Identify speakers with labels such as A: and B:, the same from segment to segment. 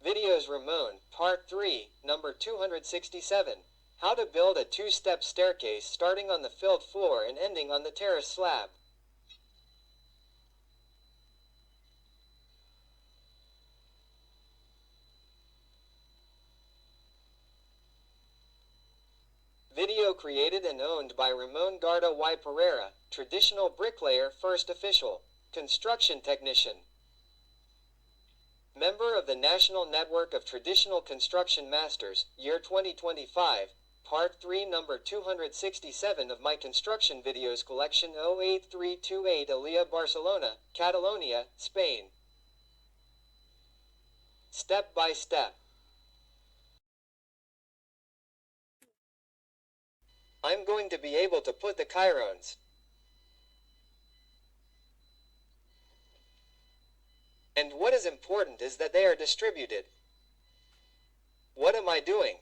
A: Videos Ramon, Part 3, number 267. How to build a two-step staircase starting on the filled floor and ending on the terrace slab. Video created and owned by Ramon Garda y Pereira, traditional bricklayer, first official, construction technician. Member of the National Network of Traditional Construction Masters, year 2025, Part 3 number 267 of my construction videos collection 08328 Elia Barcelona, Catalonia, Spain. Step by step. I'm going to be able to put the chyrons. And what is important is that they are distributed. What am I doing?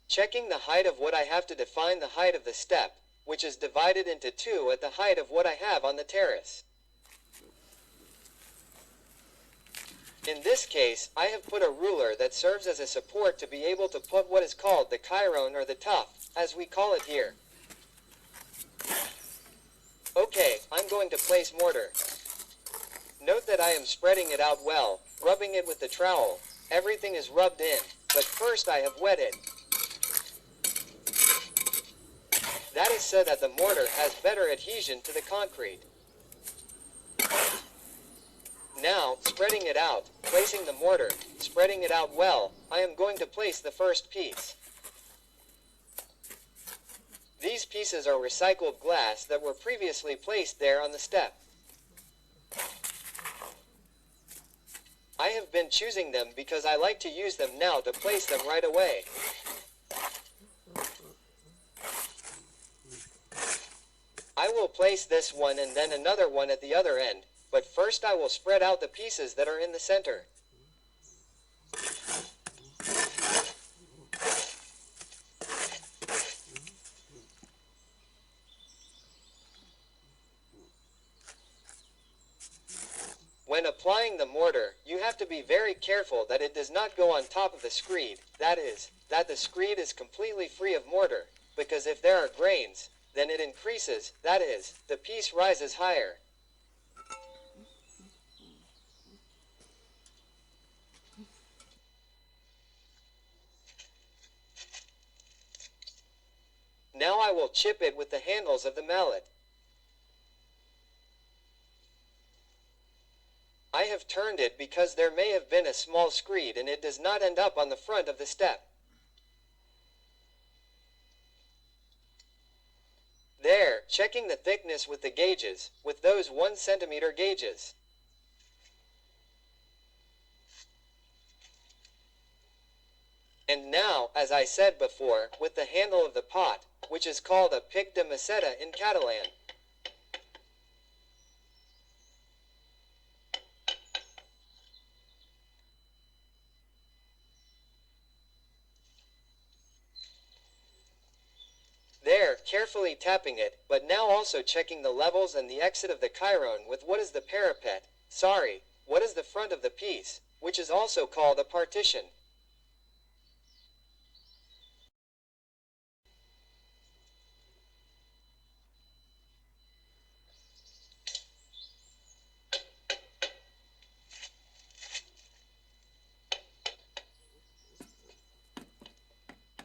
A: Checking the height of what I have to define the height of the step, which is divided into two at the height of what I have on the terrace. In this case, I have put a ruler that serves as a support to be able to put what is called the chyron or the tuff, as we call it here. Okay, I'm going to place mortar. Note that I am spreading it out well, rubbing it with the trowel. Everything is rubbed in, but first I have wetted. That is so that the mortar has better adhesion to the concrete. Now, spreading it out, placing the mortar, spreading it out well, I am going to place the first piece. These pieces are recycled glass that were previously placed there on the step. I have been choosing them because I like to use them now to place them right away. I will place this one and then another one at the other end, but first I will spread out the pieces that are in the center. When applying the mortar, you have to be very careful that it does not go on top of the screed, that is, that the screed is completely free of mortar, because if there are grains, then it increases, that is, the piece rises higher. Now I will chip it with the handles of the mallet. I have turned it because there may have been a small screed and it does not end up on the front of the step. There, checking the thickness with the gauges, with those 1 centimeter gauges. And now, as I said before, with the handle of the pot, which is called a pic de maceta in Catalan. There, carefully tapping it, but now also checking the levels and the exit of the chyron with what is the parapet, what is the front of the piece, which is also called a partition.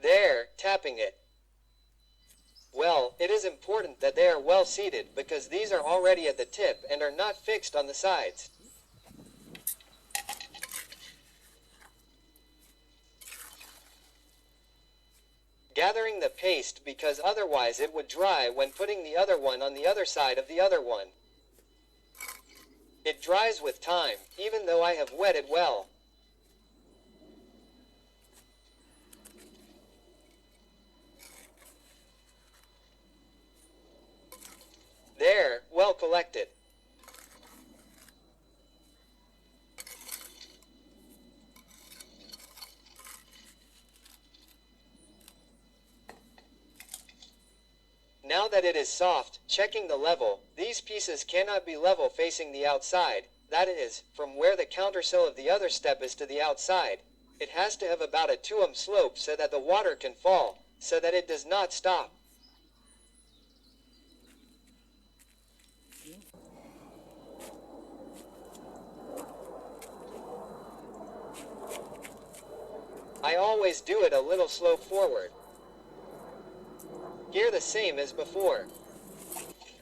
A: There, tapping it. Well, it is important that they are well seated because these are already at the tip and are not fixed on the sides. Gathering the paste because otherwise it would dry when putting the other one on the other side of the other one. It dries with time, even though I have wet it well. There, well collected. Now that it is soft, checking the level, these pieces cannot be level facing the outside, that is, from where the countersill of the other step is to the outside. It has to have about a 2 slope so that the water can fall, so that it does not stop. I always do it a little slope forward. Here the same as before.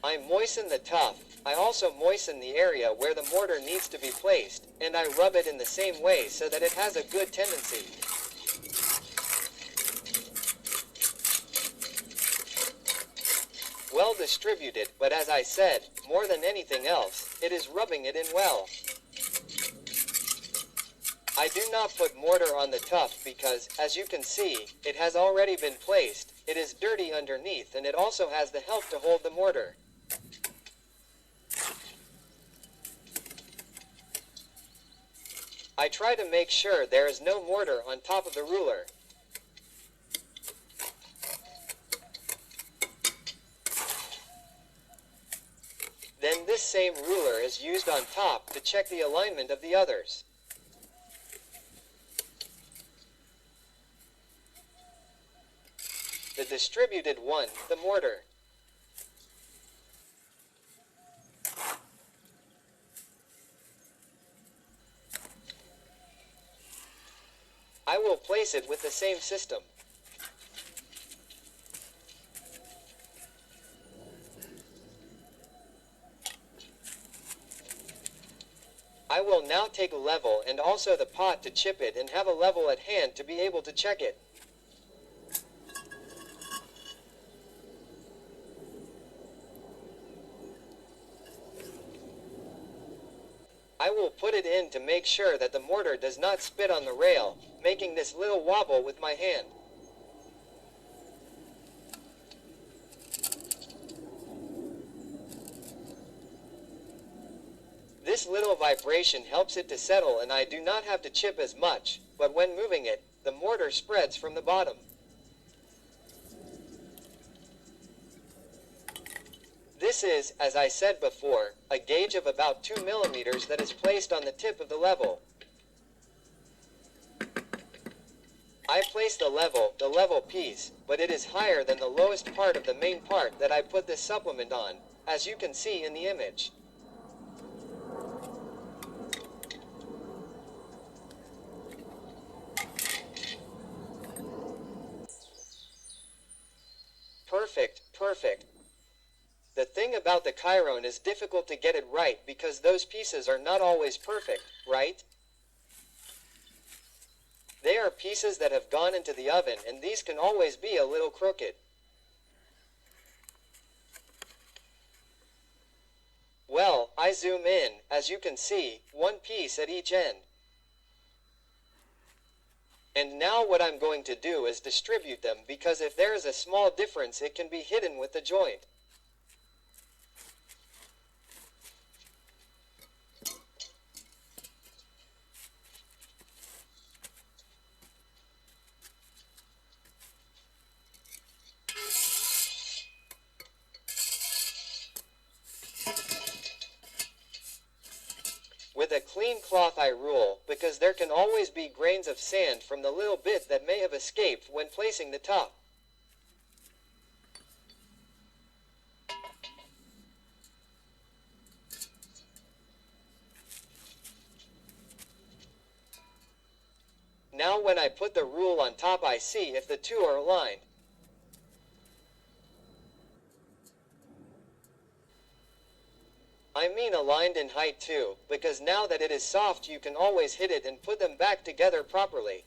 A: I moisten the top. I also moisten the area where the mortar needs to be placed, and I rub it in the same way so that it has a good tendency. Well distributed, but as I said, more than anything else, it is rubbing it in well. I do not put mortar on the top because, as you can see, it has already been placed, it is dirty underneath, and it also has the help to hold the mortar. I try to make sure there is no mortar on top of the ruler. Then this same ruler is used on top to check the alignment of the others. The distributed one, the mortar. I will place it with the same system. I will now take a level and also the pot to chip it and have a level at hand to be able to check it. I will put it in to make sure that the mortar does not spit on the rail, making this little wobble with my hand. This little vibration helps it to settle and I do not have to chip as much, but when moving it, the mortar spreads from the bottom. This is, as I said before, a gauge of about 2 millimeters that is placed on the tip of the level. I place the level piece, but it is higher than the lowest part of the main part that I put this supplement on, as you can see in the image. Perfect. The thing about the Chiron is difficult to get it right because those pieces are not always perfect, right? They are pieces that have gone into the oven and these can always be a little crooked. Well, I zoom in, as you can see, one piece at each end. And now what I'm going to do is distribute them because if there is a small difference it can be hidden with the joint. With a clean cloth I rule, because there can always be grains of sand from the little bit that may have escaped when placing the top. Now when I put the rule on top I see if the two are aligned. I mean aligned in height too, because now that it is soft you can always hit it and put them back together properly.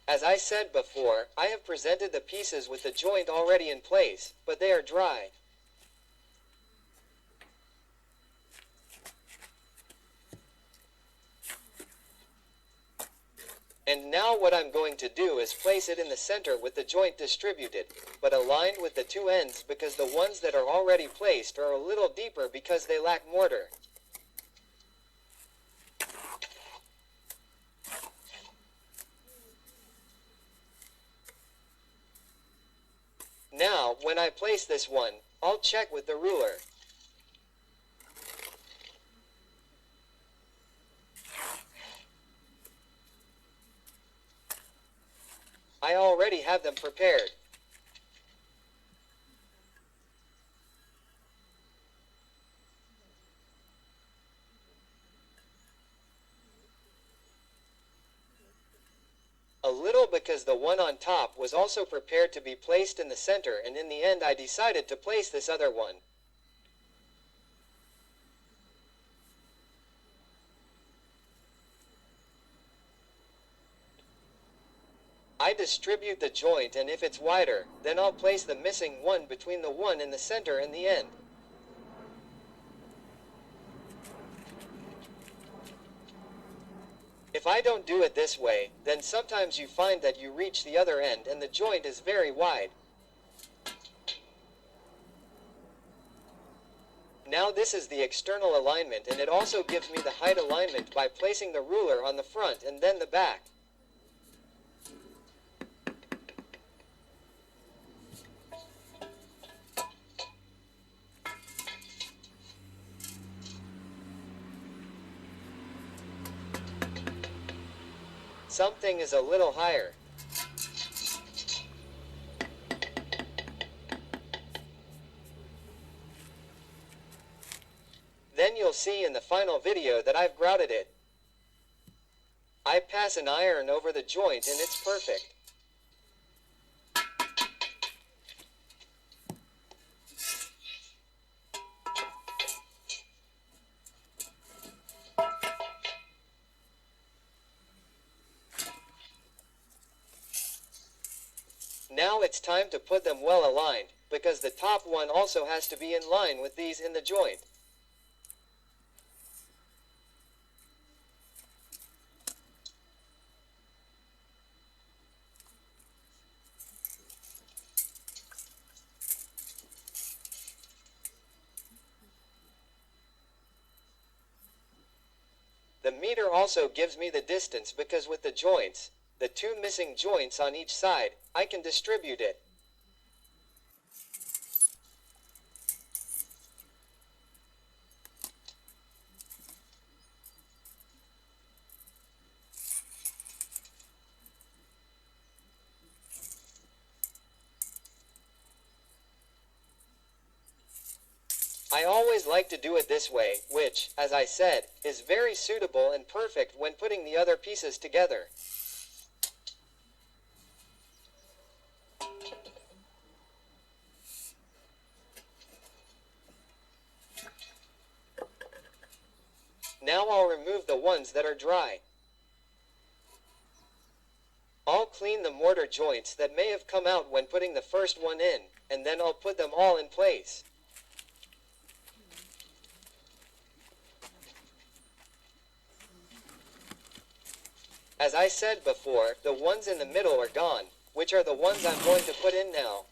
A: As I said before, I have presented the pieces with the joint already in place, but they are dry. And now what I'm going to do is place it in the center with the joint distributed, but aligned with the two ends because the ones that are already placed are a little deeper because they lack mortar. Now, when I place this one, I'll check with the ruler. I already have them prepared. A little because the one on top was also prepared to be placed in the center, and in the end I decided to place this other one. I distribute the joint, and if it's wider, then I'll place the missing one between the one in the center and the end. If I don't do it this way, then sometimes you find that you reach the other end and the joint is very wide. Now this is the external alignment, and it also gives me the height alignment by placing the ruler on the front and then the back. Something is a little higher. Then you'll see in the final video that I've grouted it. I pass an iron over the joint and it's perfect. Now it's time to put them well aligned, because the top one also has to be in line with these in the joint. The meter also gives me the distance, because with the joints, the two missing joints on each side, I can distribute it. I always like to do it this way, which, as I said, is very suitable and perfect when putting the other pieces together. Now I'll remove the ones that are dry. I'll clean the mortar joints that may have come out when putting the first one in, and then I'll put them all in place. As I said before, the ones in the middle are gone, which are the ones I'm going to put in now.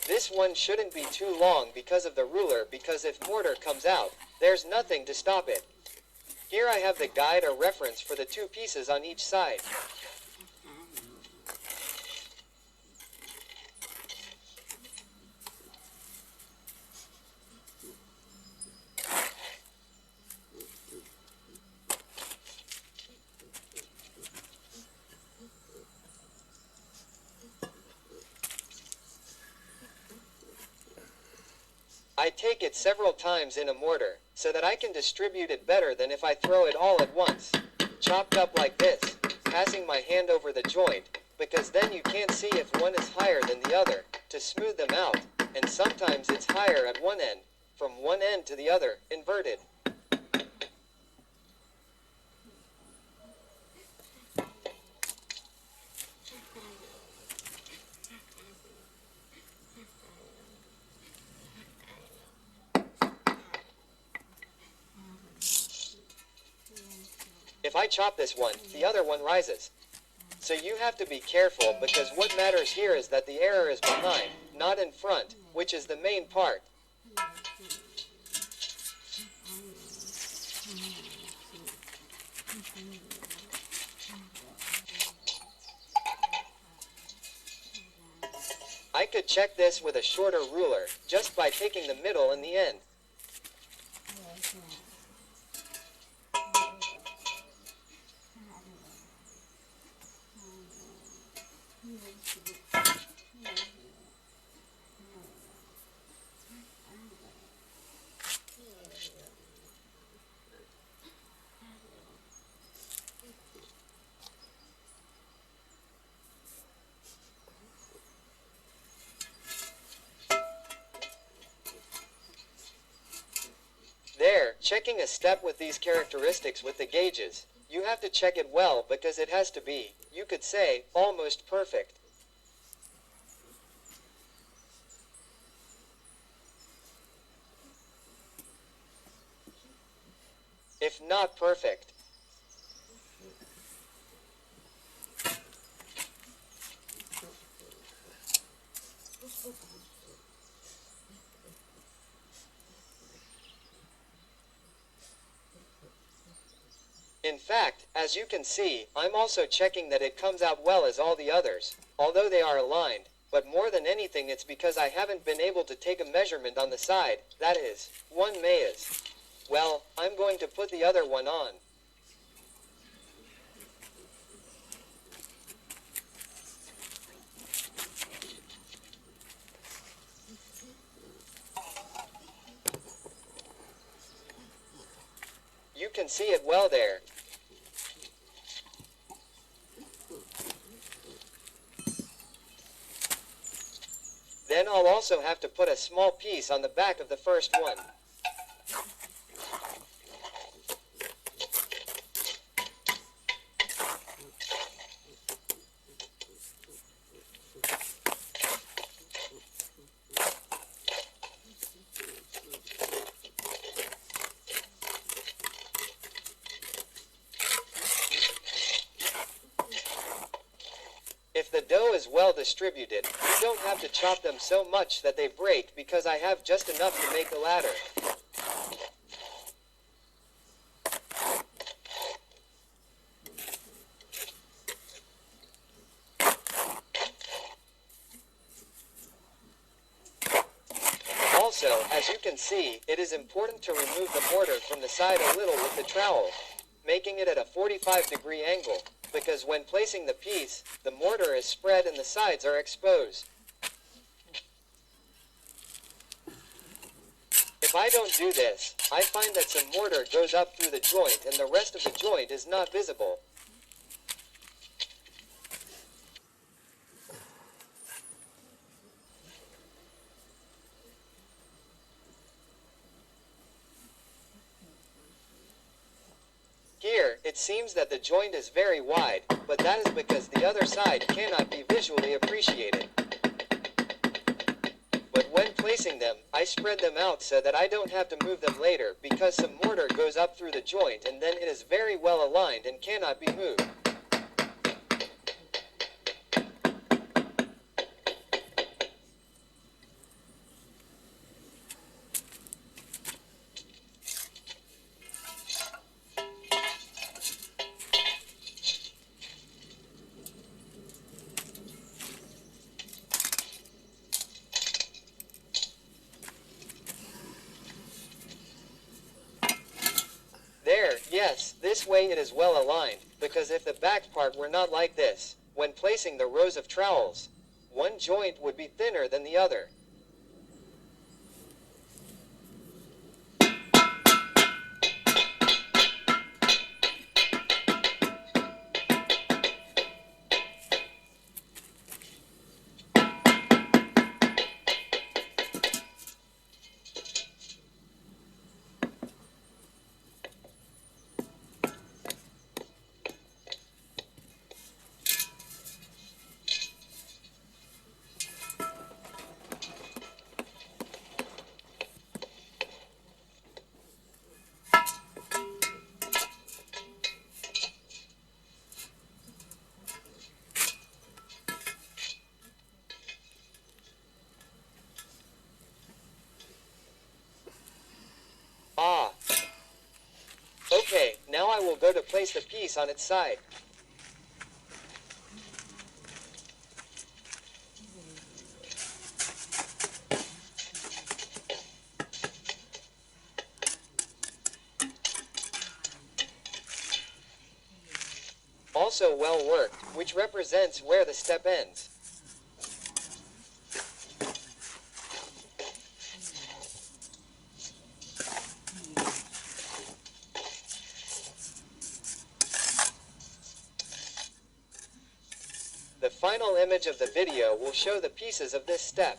A: This one shouldn't be too long because of the ruler, because if mortar comes out, there's nothing to stop it. Here I have the guide or reference for the two pieces on each side. I take it several times in a mortar, so that I can distribute it better than if I throw it all at once, chopped up like this, passing my hand over the joint, because then you can't see if one is higher than the other, to smooth them out, and sometimes it's higher at one end, from one end to the other, inverted. If I chop this one, the other one rises. So you have to be careful, because what matters here is that the error is behind, not in front, which is the main part. I could check this with a shorter ruler, just by taking the middle and the end. There, checking a step with these characteristics with the gauges. You have to check it well because it has to be, you could say, almost perfect. If not perfect. In fact, as you can see, I'm also checking that it comes out well as all the others, although they are aligned, but more than anything it's because I haven't been able to take a measurement on the side, that is, one mayas. Well, I'm going to put the other one on. You can see it well there. Then I'll also have to put a small piece on the back of the first one. If the dough is well distributed, you don't have to chop them so much that they break because I have just enough to make a ladder. Also, as you can see, it is important to remove the mortar from the side a little with the trowel, making it at a 45-degree angle, because when placing the piece, the mortar is spread and the sides are exposed. If I don't do this, I find that some mortar goes up through the joint and the rest of the joint is not visible. Here, it seems that the joint is very wide, but that is because the other side cannot be visually appreciated. But when placing them, I spread them out so that I don't have to move them later because some mortar goes up through the joint and then it is very well aligned and cannot be moved. There, yes, this way it is well aligned, because if the back part were not like this, when placing the rows of trowels, one joint would be thinner than the other. Ah. Okay, now I will go to place the piece on its side. also well worked, which represents where the step ends. The final image of the video will show the pieces of this step.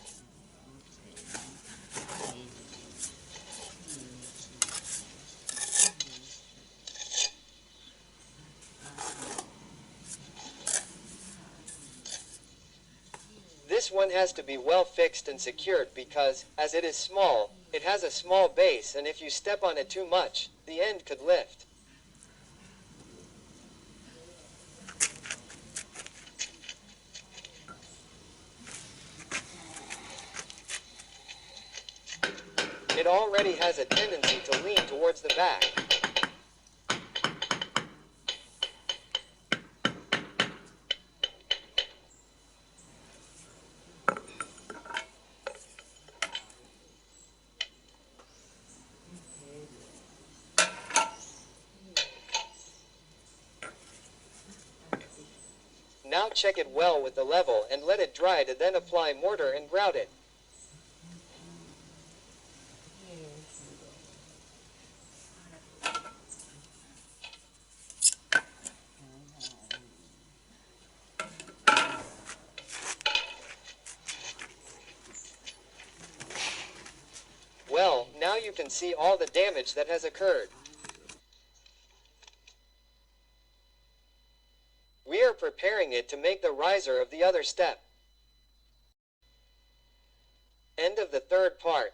A: This one has to be well fixed and secured because, as it is small, it has a small base, and if you step on it too much, the end could lift. It already has a tendency to lean towards the back. Now check it well with the level and let it dry to then apply mortar and grout it. Well, now you can see all the damage that has occurred. We are preparing it to make the riser of the other step. End of the third part.